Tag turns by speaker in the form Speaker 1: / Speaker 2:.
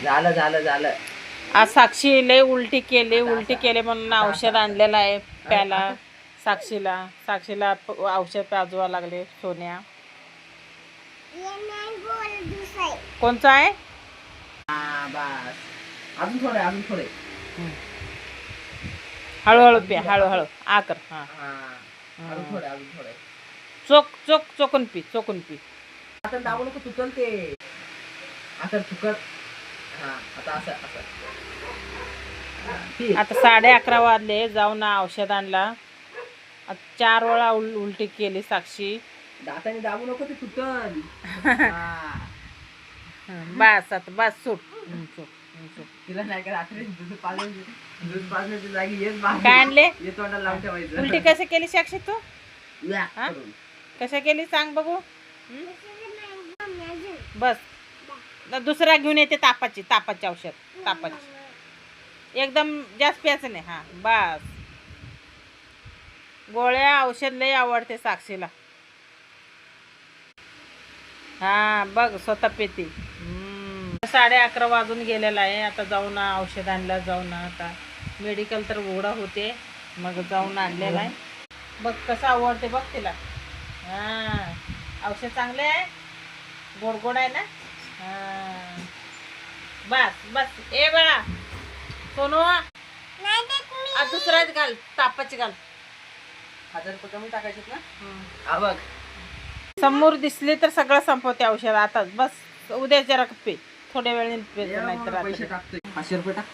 Speaker 1: झालं झालं झालं.
Speaker 2: आज साक्षी लय उलटी केली म्हणून औषध आणलेलं आहे प्याला. साक्षीला औषध पाजवा लागले सोन्या. कोणचं आहे?
Speaker 1: हा बस अजून थोडे.
Speaker 2: हळूहळू पे, हळूहळू आ कर. हा
Speaker 1: अजून थोडे.
Speaker 2: चोकून पी.
Speaker 1: आता दाबू नको, तुटल ते. आता चुकत. हा आता असं
Speaker 2: आता 11:30 वाजले. जाऊन औषध आणला. 4 वेळा उलटी केली साक्षी.
Speaker 1: दाताने दाबू नको, ते तुटल.
Speaker 2: बस आता बस सूट.
Speaker 1: तिला नाही का रात्री दूध पाजण्याची जागी हेच
Speaker 2: काय आणले?
Speaker 1: हे तोंडाला लावून ठेवायचं.
Speaker 2: उलटी कसं केली साक्षी तू?
Speaker 1: या,
Speaker 2: हा?
Speaker 1: करून.
Speaker 2: कसं केली सांग बघू. बस दुसरा घेऊन येते तापाची औषध. तापाची एकदम जास्त प्यायचं नाही. हा बस. गोळ्या औषध लय आवडते साक्षीला. हा बघ स्वतः पेती. 11:30 वाजून गेलेला आहे. आता जाऊन औषध आणलं. जाऊन आता मेडिकल तर उघडा होते, मग जाऊन आणलेला आहे. बघ कसं आवडते बघ तिला. हा औषध चांगले आहे, गोड आहे ना. बस ए बाळा सोनू, दुसराच घाल, तापाची घाल.
Speaker 1: 1000 रुपये कमी टाकायचे ना. हा बघ,
Speaker 2: समोर दिसली तर सगळं संपवते औषध आताच. बस उद्या जरा पे, थोड्या वेळाने पे, नाहीतर
Speaker 1: पैसे टाकतोय. 500 रुपये टाक.